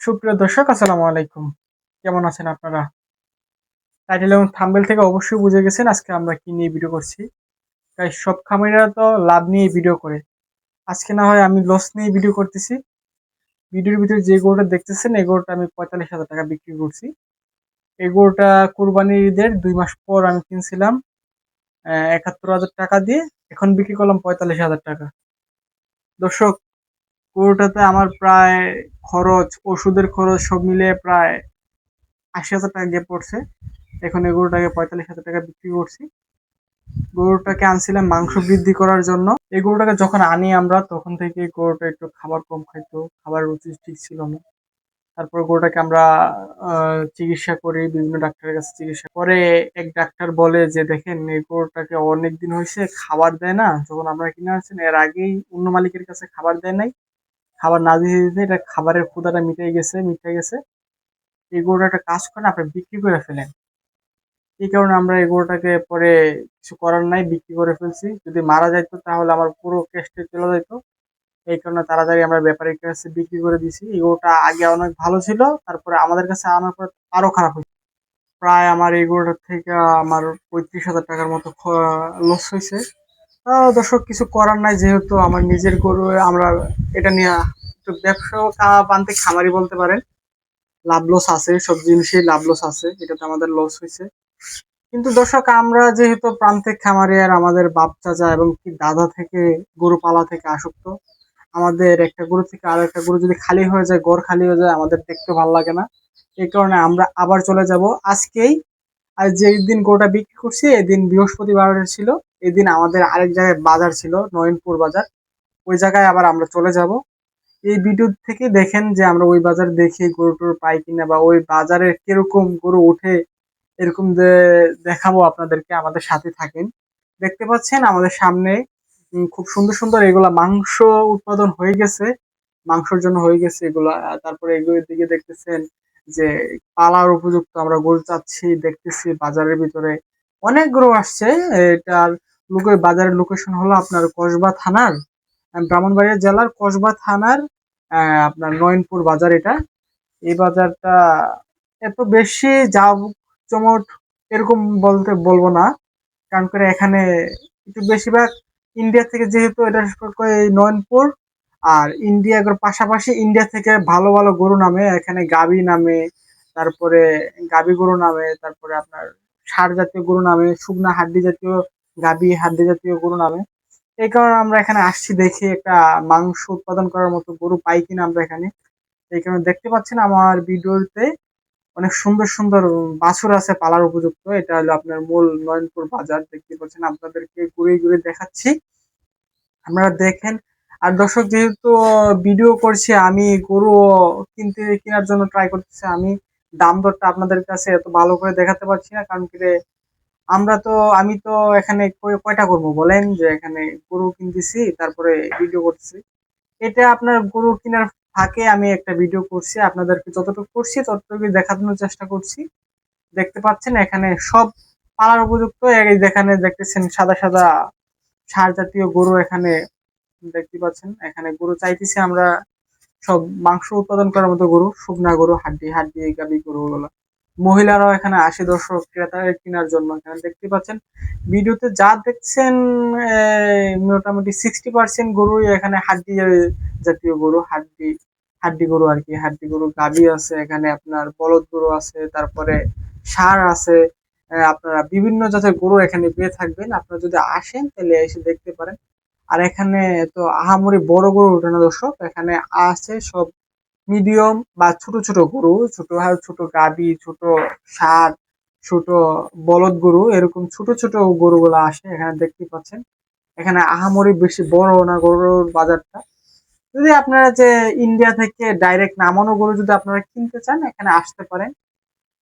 সুপ্রিয় দর্শক আসসালামু আলাইকুম। কেমন আছেন আপনারা? টাইটেল এবং থাম্বনেল থেকে অবশ্যই বুঝে গেছেন আজকে আমরা কি নিয়ে ভিডিও করছি। গাইস সব খামারিরা তো লাভ নিয়ে ভিডিও করে। আজকে না হয় আমি লস নিয়ে ভিডিও করতেছি। ভিডিওর ভিতরে যে গরুটা দেখতেছেন এই গরুটা আমি ৪৫,০০০ টাকা বিক্রি করছি। এই গরুটা কুরবানির ঈদের ২ মাস পর আমি কিনছিলাম ৭১,০০০ টাকা দিয়ে। এখন বিক্রি করলাম ৪৫,০০০ টাকা। দর্শক গরুটাতে আমার প্রায় খরচ, ওষুধের খরচ সব মিলিয়ে প্রায় ৮০,০০০ টাকা গিয়ে পড়ছে। এখন এই গরুটাকে ৪৫,০০০ টাকা বিক্রি করছি। গরুটাকে আনছিলাম মাংস বৃদ্ধি করার জন্য। এই গরুটাকে যখন আনি আমরা তখন থেকে গরুটা একটু খাবার কম খাইতো, খাবার রুচি ঠিক ছিল না। তারপর গরুটাকে আমরা চিকিৎসা করি, বিভিন্ন ডাক্তারের কাছে চিকিৎসা পরে এক ডাক্তার বলে যে দেখেন এই গরুটাকে অনেকদিন হয়েছে খাবার দেয় না। যখন আমরা কিনে আনছেন এর আগেই অন্য মালিকের কাছে খাবার দেয় নাই। খাবার না দিতে দিতে এটা খাবারের ক্ষুধাটা মিটে গেছে। এই গরুটা একটা কাজ করেন আপনি বিক্রি করে ফেলেন। এই কারণে আমরা এই গরুটাকে পরে কিছু করার নাই বিক্রি করে ফেলছি। যদি মারা যাইতো তাহলে আমার পুরো কেষ্টে চলে যাইতো। এই কারণে তাড়াতাড়ি আমরা ব্যাপারীর কাছে বিক্রি করে দিছি। এই গরুটা আগে অনেক ভালো ছিল। তারপরে আমাদের কাছে আনার পর আরো খারাপ হইছে। প্রায় আমার এই গরুটার থেকে আমার ৩৫,০০০ টাকার মতো লস হইছে। দর্শক কিছু করার নাই যেহেতু আমার নিজের গরু আমরা এটা নিয়ে একটু ব্যবসা প্রান্তিক খামারি বলতে পারেন। লাভ লস আছে, সব জিনিসেই লাভ লস আছে। এটাতে আমাদের লস হইছে। কিন্তু দর্শক আমরা যেহেতু প্রান্তিক খামারি আর আমাদের বাপ চাচা এবং কি দাদা থেকে গরু পালা থেকে আসক্ত, আমাদের একটা গরু থেকে আর একটা গরু যদি খালি হয়ে যায়, ঘর খালি হয়ে যায়, আমাদের দেখতে ভালো লাগে না। এই কারণে আমরা আবার চলে যাব আজকেই। আর যেই দিন গরুটা বিক্রি করছি এদিন বৃহস্পতিবার ছিল। এদিন আমাদের আরেক জায়গায় বাজার ছিল, নয়নপুর বাজার। ওই জায়গায় আবার আমরা চলে যাব। এই ভিডিও থেকে দেখেন যে আমরা ওই বাজার দেখি গরু টরু পাই কিনা বা ওই বাজারে কিরকম গরু ওঠে, এরকম দেখাবো আপনাদেরকে। আমাদের সাথে থাকেন। দেখতে পাচ্ছেন আমাদের সামনে খুব সুন্দর সুন্দর এগুলা মাংস উৎপাদন হয়ে গেছে, মাংসের জন্য হয়ে গেছে এগুলা। তারপরে এগুলোর দিকে দেখতেছেন যে পালার উপযুক্ত আমরা গরু চাচ্ছি, দেখতেছি বাজারের ভিতরে অনেক গরু আসছে। এটার বাজারের লোকেশন হলো আপনার কসবা থানার, ব্রাহ্মণবাড়িয়া জেলার কসবা থানার আপনার নয়নপুর বাজার এটা। এই বাজারটা এত বেশি জাঁকজমট এরকম বলবো না। কারণ করে এখানে একটু বেশিরভাগ ইন্ডিয়া থেকে, যেহেতু এটা এই নয়নপুর আর ইন্ডিয়ার পাশাপাশি, ইন্ডিয়া থেকে ভালো ভালো গরু নামে এখানে, গাবি নামে, তারপরে গাবি গরু নামে, তারপরে আপনার ষাঁড় জাতীয় গরু নামে, শুকনা হাড্ডি জাতীয় গাবি হাড্ডি জাতীয় গরু নামে। এই কারণে আমরা এখানে আসছি দেখি একটা মাংস উৎপাদন করার মতো গরু পাই কিনা আমরা এখানে। এই কারণে দেখতে পাচ্ছেন আমার ভিডিওতে অনেক সুন্দর সুন্দর বাছুর আছে পালার উপযুক্ত। এটা হলো আপনার মূল নয়নপুর বাজার। দেখতে পাচ্ছেন আপনাদেরকে ঘুরে ঘুরে দেখাচ্ছি, আপনারা দেখেন। আর দর্শক যেহেতু ভিডিও করছি, আমি গরু কেনার জন্য ট্রাই করতেছি। আমি দাম দরটা আপনাদের কাছে এত ভালো করে দেখাতে পারছি না, কারণ কি আমি তো এখানে কয়টা করবো বলেন, যে এখানে গরু কিনতেছি তারপরে ভিডিও করতেছি। এটা আপনার গরু কেনার ফাঁকে আমি একটা ভিডিও করছি, আপনাদেরকে যতটুকু করছি ততটুকু দেখানোর চেষ্টা করছি। দেখতে পাচ্ছেন এখানে সব পালার উপযুক্ত। এই যেখানে দেখতেছেন সাদা সাদা ষাঁড় জাতীয় গরু এখানে দেখতে পাচ্ছেন। এখানে গরু চাইতেছি আমরা, সব মাংস উৎপাদন করার মতো গরু, শুকনা গরু, হাড্ডি হাড্ডি গাবি গরু গুলো। মহিলারাও এখানে আসে দর্শক ক্রেতা কেনার জন্য। এখানে দেখতে পাচ্ছেন ভিডিওতে যা দেখছেন মোটামুটি 60% গরুই এখানে হাড্ডি জাতীয় গরু, হাড্ডি হাড্ডি গরু আর কি। হাড্ডি গরু গাবি আছে এখানে, আপনার বলদ গরু আছে, তারপরে ষাঁড় আছে। আপনারা বিভিন্ন জাতের গরু এখানে পেয়ে থাকবেন। আপনারা যদি আসেন তাহলে এসে দেখতে পারেন। আর এখানে তো আহামরি বড় গরু ওঠে না দর্শক, এখানে আছে সব মিডিয়াম বা ছোট ছোট গরু, ছোট গাভী, ছোট ষাঁড়, ছোট বলদ গরু, এরকম ছোট ছোট গরুগুলো আসে এখানে দেখতে পাচ্ছেন। এখানে আহামরি বেশি বড় না গরুর বাজারটা। যদি আপনারা যে ইন্ডিয়া থেকে ডাইরেক্ট নামানো গরু যদি আপনারা কিনতে চান এখানে আসতে পারেন,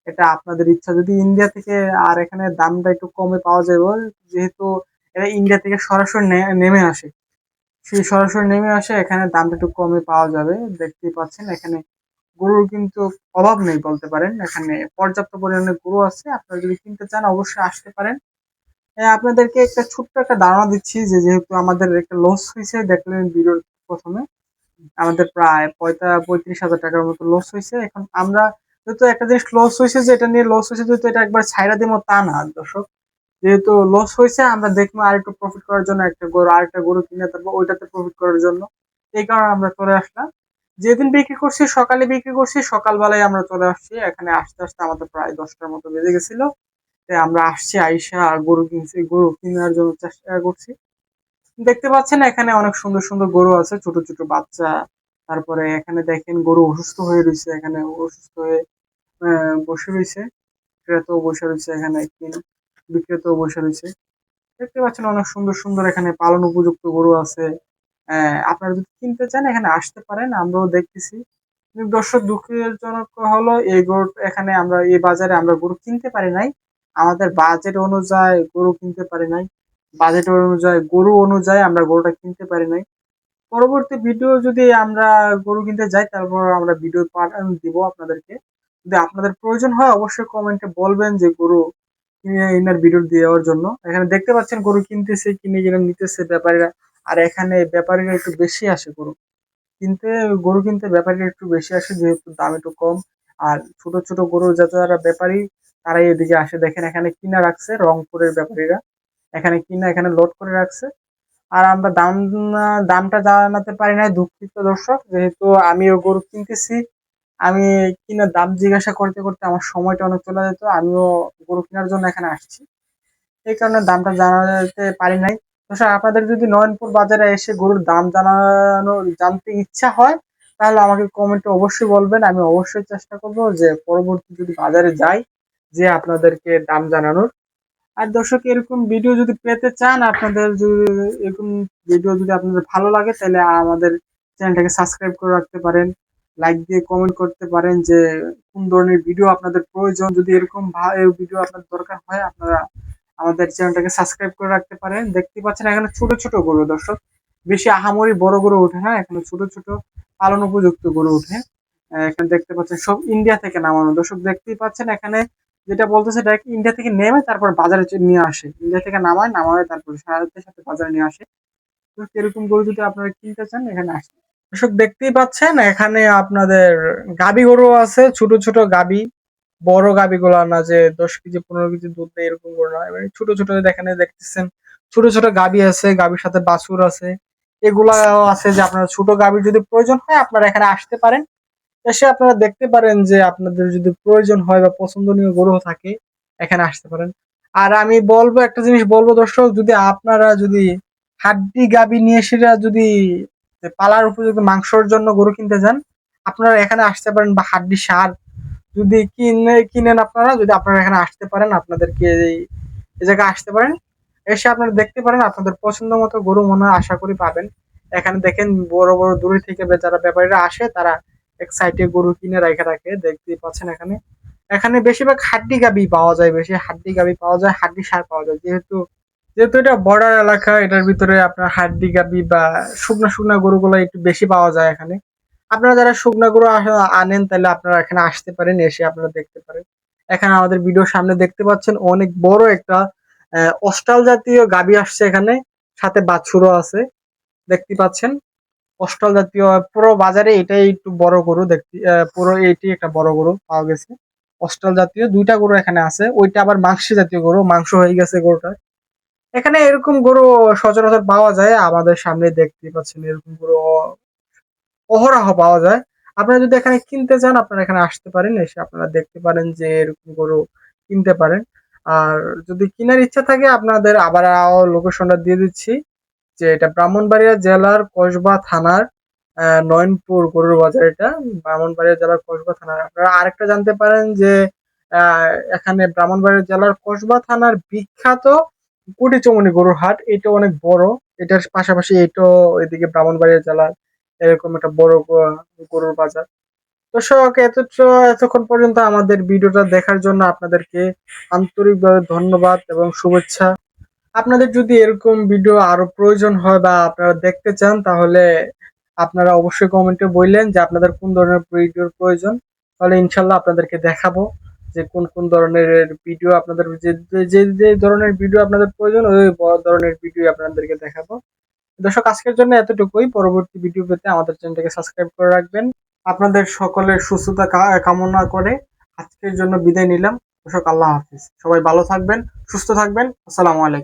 এটা আপনাদের ইচ্ছা। যদি ইন্ডিয়া থেকে, আর এখানে দামটা একটু কমে পাওয়া যাবে যেহেতু এরা ইন্ডিয়া থেকে সরাসরি নেমে আসে। সেই সরাসরি নেমে আসে এখানে দামটা একটু কমে পাওয়া যাবে। দেখতেই পাচ্ছেন এখানে গরুর কিন্তু অভাব নেই বলতে পারেন। এখানে পর্যাপ্ত পরিমাণে গরু আছে, আপনারা যদি কিনতে চান অবশ্যই আসতে পারেন। আপনাদেরকে একটা ছোট্ট একটা ধারণা দিচ্ছি যে যেহেতু আমাদের একটা লস হয়েছে, দেখলেন ভিডিওর প্রথমে। আমাদের প্রায় 35,000 টাকার মতো লস হয়েছে। এখন আমরা যেহেতু একটা জিনিস লস হয়েছে, যে এটা নিয়ে লস হয়েছে যেহেতু এটা একবার ছাইড়া দিব তা না দর্শক। যেহেতু লস হয়েছে আমরা দেখবো আরেকটু প্রফিট করার জন্য আরেকটা গরু কিনে তারপর ওইটাতে প্রফিট করার জন্য। এই কারণে আমরা চলে আসলাম। যেদিন বিক্রি করছি সকালে বিক্রি করছি, সকালবেলায় আমরা চলে আসছি এখানে। আসতে আসতে আমাদের প্রায় 10টার মতো বেজে গেছিল। তাই আমরা আসছি, আইসা গরু কিনছি, গরু কেনার জন্য চেষ্টা করছি। দেখতে পাচ্ছেন এখানে অনেক সুন্দর সুন্দর গরু আছে, ছোট ছোট বাচ্চা। তারপরে এখানে দেখেন গরু অসুস্থ হয়ে রয়েছে, এখানে অসুস্থ হয়ে বসে রয়েছে। ক্রেতাও বসে রয়েছে এখানে, বিক্রেতাও বসে রয়েছে। দেখতে পাচ্ছেন অনেক সুন্দর সুন্দর এখানে পালন উপযুক্ত গরু আছে। আপনারা যদি কিনতে চান এখানে আসতে পারেন, আমরাও দেখতেছি। কিন্তু দর্শক দুঃখের জনক হলো এই গরু, এখানে আমরা এই বাজারে আমরা গরু কিনতে পারি নাই। আমাদের বাজেট অনুযায়ী গরু কিনতে পারি নাই। বাজেট অনুযায়ী গরু অনুযায়ী আমরা গরুটা কিনতে পারি নাই। পরবর্তী ভিডিও যদি আমরা গরু কিনতে যাই তারপর আমরা ভিডিও দিব আপনাদেরকে। যদি আপনাদের প্রয়োজন হয় অবশ্যই কমেন্টে বলবেন যে গরু কিনে ইনার ভিডিও দেওয়ার জন্য। এখানে দেখতে পাচ্ছেন গরু কিনতেছে, কিনে কিনে নিতেছে ব্যাপারীরা। আর এখানে ব্যাপারীরা একটু বেশি আসে গরু কিনতে। গরু কিনতে ব্যাপারীরা একটু বেশি আসে যেহেতু দাম একটু কম। আর ছোট ছোট গরু যারা ব্যাপারী তারাই এদিকে আসে। দেখেন এখানে কিনা রাখছে রংপুরের ব্যাপারীরা, এখানে কিনা এখানে লোড করে রাখছে। আর আমরা দামটা জানাতে পারি নাই, দুঃখিত দর্শক। যেহেতু আমিও গরু কিনতেছি, আমি কিনা দাম জিজ্ঞাসা করতে করতে আমার সময়টা অনেক চলে যেত। আমিও গরু কেনার জন্য এখানে আসছি, এই কারণে দামটা জানাতে পারি নাই। দর্শক আপনাদের যদি নয়নপুর বাজারে এসে গরুর দাম জানতে ইচ্ছা হয় তাহলে আমাকে কমেন্টে অবশ্যই বলবেন। আমি অবশ্যই চেষ্টা করব যে পরবর্তী যদি বাজারে যাই যে আপনাদেরকে দাম জানানোর। আর দর্শক এরকম ভিডিও যদি পেতে চান, আপনাদের যদি এরকম ভিডিও যদি আপনাদের ভালো লাগে তাহলে আমাদের চ্যানেলটাকে সাবস্ক্রাইব করে রাখতে পারেন। লাইক দিয়ে কমেন্ট করতে পারেন যে কোন ধরনের ভিডিও আপনাদের প্রয়োজন। যদি এরকম ভিডিও আপনার দরকার হয় আপনারা আমাদের চ্যানেলটাকে সাবস্ক্রাইব করে রাখতে পারেন। দেখতে পাচ্ছেন এখানে ছোট ছোট গরু দর্শক, বেশি আহামরি বড় গরু ওঠে না, এখানে ছোট ছোট পালন উপযুক্ত গরু ওঠে। এখানে দেখতে পাচ্ছেন সব ইন্ডিয়া থেকে নামানো। দর্শক দেখতেই পাচ্ছেন এখানে যেটা বলতেছে ডাইরেক্ট ইন্ডিয়া থেকে নেমে তারপর বাজারে নিয়ে আসে, ইন্ডিয়া থেকে নামায় তারপর সাথে সাথে বাজারে নিয়ে আসে। তো এরকম গরু যদি আপনারা কিনতে চান এখানে আসেন। দর্শক দেখতেই পাচ্ছেন এখানে আপনাদের গাবি গরু আছে, ছোট ছোট গাবি। বড় গাবি গুলা না যে 10 কেজি 15 কেজি দুধ দেয় এরকম করে না, এবারে ছোট ছোট এখানে দেখতেছেন ছোট ছোট গাবি আছে, গাবির সাথে বাছুর আছে। এগুলাও আছে যে আপনারা ছোট গাবির যদি প্রয়োজন হয় আপনারা এখানে আসতে পারেন। এসে আপনারা দেখতে পারেন যে আপনাদের যদি প্রয়োজন হয় বা পছন্দনীয় গরু থাকে এখানে আসতে পারেন। আর আমি বলবো একটা জিনিস বলবো দর্শক, যদি আপনারা যদি হাড্ডি গাবি নিয়ে সেটা যদি পালার উপযুক্ত মাংসের জন্য গরু কিনতে যান আপনারা এখানে আসতে পারেন। বা হাড্ডি সার যদি কিনেন আপনারা, যদি আপনারা এখানে আসতে পারেন, আপনাদেরকে এই জায়গায় আসতে পারেন। এসে আপনারা দেখতে পারেন, আপনাদের পছন্দ মতো গরু মনে হয় আশা করি পাবেন। এখানে দেখেন বড় বড় দূরে থেকে যারা ব্যাপারীরা আসে তারা এক সাইডে গরু কিনে রেখে রাখে, দেখতেই পাচ্ছেন এখানে। এখানে বেশিরভাগ হাড্ডি গাবি পাওয়া যায়, বেশি হাড্ডি গাবি পাওয়া যায়, হাড্ডি সার পাওয়া যায়। যেহেতু যেহেতু এটা বর্ডার এলাকা, এটার ভিতরে আপনার হাড্ডি গাবি বা শুকনা শুকনা গরুগুলো একটু বেশি পাওয়া যায় এখানে। আপনারা যারা শুকনা গরু আনেন তাহলে আপনারা এখানে আসতে পারেন, এসে আপনারা দেখতে পারেন। এখানে আমাদের ভিডিওর সামনে দেখতে পাচ্ছেন অনেক বড় একটা অস্টাল জাতীয় গাবি আসছে এখানে, সাথে বাছুরও আছে দেখতে পাচ্ছেন। অস্টাল জাতীয় পুরো বাজারে এটাই একটু বড় গরু দেখতে, পুরো এটি একটা বড় গরু পাওয়া গেছে। অস্টাল জাতীয় দুইটা গরু এখানে আছে, ওইটা আবার মাংস জাতীয় গরু, মাংস হয়ে গেছে গরুটা। এখানে এরকম গরু সচরাচর পাওয়া যায়, আমাদের সামনে দেখতে পাচ্ছেন এরকম গরু অহরহ পাওয়া যায়। আপনারা যদি এখানে কিনতে চান আপনারা এখানে আসতে পারেন, এসে আপনারা দেখতে পারেন যে এরকম গরু কিনতে পারেন। আর যদি কেনার ইচ্ছা থাকে আপনাদের আবার লোকেশনটা দিয়ে দিচ্ছি, যে এটা ব্রাহ্মণবাড়িয়া জেলার কসবা থানার নয়নপুর গরুর বাজার। এটা ব্রাহ্মণবাড়িয়া জেলার কসবা থানার। আপনারা আরেকটা জানতে পারেন যে এখানে ব্রাহ্মণবাড়িয়া জেলার কসবা থানার বিখ্যাত কুটিচমনি গরুর হাট, এটা অনেক বড়। এটার পাশাপাশি এটাও এদিকে ব্রাহ্মণবাড়িয়া জেলার এরকম একটা বড় গরুর বাজার। দর্শক এতক্ষণ পর্যন্ত আমাদের ভিডিওটা দেখার জন্য আপনাদেরকে আন্তরিকভাবে ধন্যবাদ এবং শুভেচ্ছা। আপনাদের যদি এরকম ভিডিও আরো প্রয়োজন হয় বা আপনারা দেখতে চান তাহলে আপনারা অবশ্যই কমেন্টে বললেন যে আপনাদের কোন ধরনের ভিডিওর প্রয়োজন। তাহলে ইনশাল্লাহ আপনাদেরকে দেখাবো যে কোন কোন ধরনের ভিডিও আপনাদের যে যে যে ধরনের ভিডিও আপনাদের প্রয়োজন ওই ধরনের ভিডিও আপনাদেরকে দেখাবো। দর্শক আজকের জন্য এতটুকুই। পরবর্তী ভিডিও পেতে আমাদের চ্যানেলটাকে সাবস্ক্রাইব করে রাখবেন। আপনাদের সকলের সুস্থতা কামনা করে আজকের জন্য বিদায় নিলাম। দর্শক আল্লাহ হাফিজ। সবাই ভালো থাকবেন, সুস্থ থাকবেন। আসসালামু আলাইকুম।